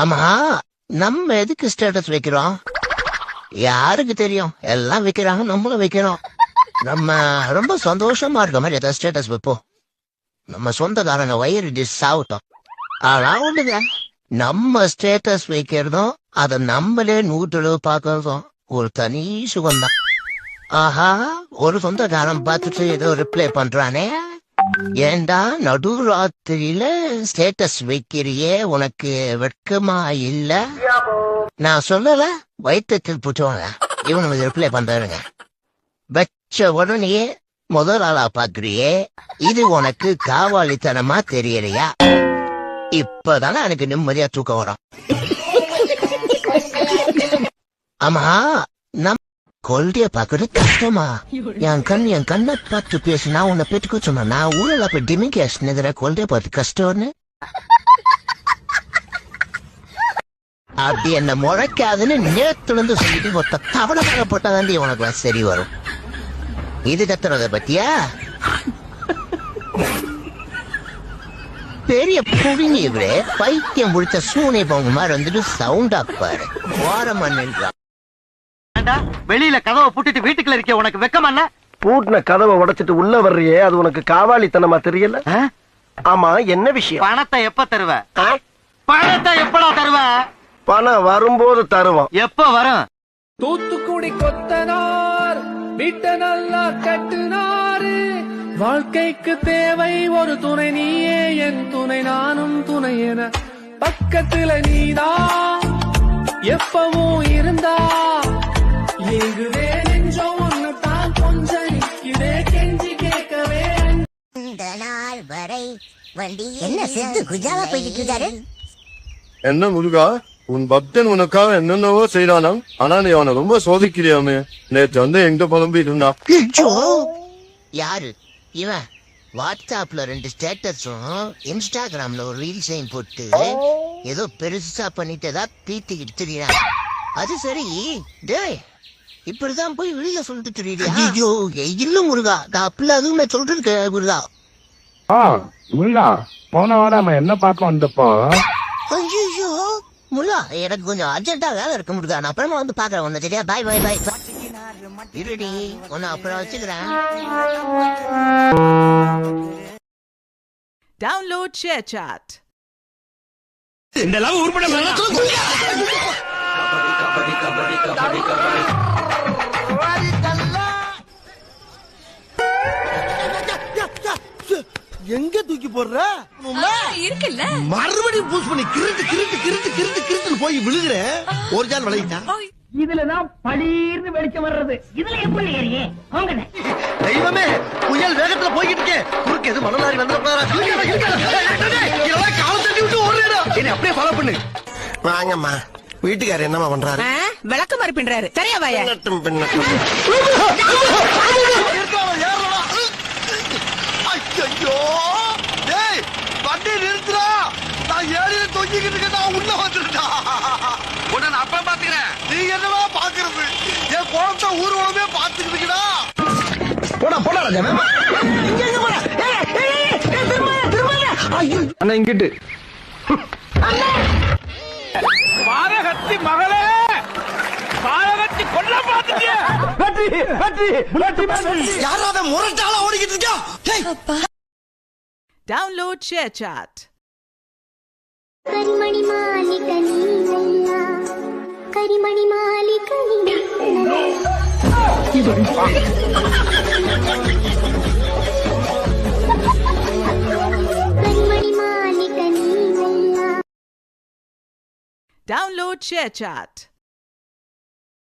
ஆமா, நம்ம எதுக்கு ஸ்டேட்டஸ் வைக்கிறோம்? யாருக்கு தெரியும்? எல்லாம் வைக்கிறாங்க, நம்மளும் வைக்கிறோம். நம்ம ரொம்ப சந்தோஷமா இருக்க மாதிரி ஏதாவது ஸ்டேட்டஸ் வைப்போம். நம்ம சொந்தக்காரங்க வயிறு டிஸ் ஆகட்டும். ஆனா ஒண்ணுங்க, நம்ம ஸ்டேட்டஸ் வைக்கிறதும் அதை நம்மளே நூற்றளவு பார்க்கறதும் ஒரு தனி சுகம்தான். ஆஹா, ஒரு சொந்தக்காரன் பார்த்துட்டு ஏதோ ரிப்ளை பண்றானே, ஏண்டா நடுராத்திரியில ஸ்டேட்டஸ் வைக்கிறியே, உனக்கு வெட்கமா இல்ல? நான் சொல்லல, வயிற்றுக்கு புட்டுவாங்க இவனுக்கு ரிப்ளை பண்றாருங்க. வச்ச உடனே முதல் ஆளா பாக்குறியே, இது உனக்கு காவாலித்தனமா தெரியலையா? இப்பதானே எனக்கு நிம்மதியா தூக்கம் வரும். ஆமா, நம் கொள்ளைய பாக்குறது கஷ்டமா? என் கண்ணை பார்த்து பேசினா உன்னை பெற்றுக்க சொன்னா நான் ஊழல போய் டிமிகேஷன் எதிர கொள்ளைய பார்த்து கஷ்டம்னு அப்படி என்ன முளைக்காதுன்னு நேத்துல இருந்து சொல்லிட்டு ஒருத்த தவணை போட்டாதான் உனக்கு சரி வரும். இது கத்துறத பத்தியா? பெரிய புடிங்க இவரே, பைத்தியம் முடிச்ச சூனை போங்க மாதிரி வந்துட்டு சவுண்டா பாரு. ஓரமா நின்றான். வெளியில கதவை பூட்டிட்டு வீட்டுக்குள்ள இருக்க உனக்கு வெக்கமா? பூட்டின கதவை உடைச்சிட்டு உள்ள வர்றியே, அது உனக்கு காவாலித்தனமா தெரியல? ஆமா, என்ன விஷயம்? பணத்தை எப்ப தருவ? பணத்தை எப்படா தருவ? பணம் வரும்போது தருவோம். எப்ப வரும்? தூத்துக்குடி கொத்தனார் வீட்டை நல்லா கட்டுனாரு. வாழ்க்கைக்கு தேவை ஒரு துணை, நீயே என் துணை, நானும் துணை என பக்கத்துல நீதான் எப்பவும் இருந்தா. எங்குதே நெஞ்சம் ஒன்னுதான் கொஞ்சம் நிக்குதே, கெஞ்சி கேட்கவே. இந்த நாள் வரை வண்டி என்ன செத்து குஜாவா போயிட்டு இருக்காரு. என்ன முருகா, உன் பக்தன் உனக்காக என்னென்னவோ செய்யறானாம், ஆனா நீ அவனை ரொம்ப சோதிக்கிறியாமே. நேற்று வந்து எங்க புலம்பி இருந்தா? யாரு இவன்? வாட்ஸ்அப்ல 2 ஸ்டேட்டஸும் இன்ஸ்டாகிராம்ல ஒரு ரீல்ஸையும் போட்டு ஏதோ பெருசா பண்ணிட்டு ஏதாவது பீத்திக்கிட்டு தெரியான். அது சரி, டேய் இப்படிதான் போய் வெளியில சொல்லிட்டு தெரியுது. ஐயோ இல்ல முருகா, நான் அப்படிலாம் அதுவுமே சொல்லிட்டு முருகா. முருகா, போன வாரம் நம்ம என்ன பார்க்க வந்தப்போ? ஐயோ முருகா, எனக்கு கொஞ்சம் அர்ஜென்ட்டா வேலை இருக்கு முருகா, நான் அப்புறமா வந்து பாக்குறேன் உன்னை. சரியா? பாய் பாய் பாய். இருடி, உன்னை அப்புறம் வச்சுக்கிறேன். Download ShareChat. இந்த லவ் உருப்பட எங்க தூக்கி போடுற? இருக்குல்ல, மறுபடியும் பூஸ் பண்ணி கிருட்டு கிருட்டு கிருட்டு கிருட்டு கிருட்டுன்னு போய் விழுகுற. ஒரு ஜான் விளையிட்டா இதுலதான் பளீர்னு வெளிச்சம் வர்றது. இதுல எப்படி ஏறியே? தெய்வமே, புயல் வேகத்துல போய்கிட்டு இருக்கேன். குறுக்கு எது மணலாரி வந்துடக்கூடாதா? கால தட்டி விட்டு ஓடுறா. என்ன அப்படியே ஃபாலோ பண்ணு. வாங்கம்மா, வீட்டுக்காரர் என்னமா பண்றாரு? விளக்கு மாதிரி பின்றாரு. சரியா வாயா? ஐயோ, டேய் வண்டி நிறுத்துறா. நான் ஏறில தொங்கிக்கிட்டு இருக்கேன், நான் உள்ள வந்துட்டா. உன்னை நான் அப்ப பாத்துக்கிறேன். நீ என்னவா பாக்குறது? என் குழந்தை ஊர்வலமே பாத்துக்கிட்டு இருக்கா. போடா போடா ராஜா. இங்க எங்க போற? அண்ணா இங்கிட்டு. பாரகத்தி மகளே, பாரகத்தி கொல்ல பாத்துட்டியா? வெற்றி வெற்றி வெற்றி. யாராவது முரட்டாளா ஓடிக்கிட்டு இருக்கா? Download ShareChat. கரிமணி மாலிக நீலா, கரிமணி மாலிக நீலா. கரிமணி மாலிக நீலா. Download ShareChat.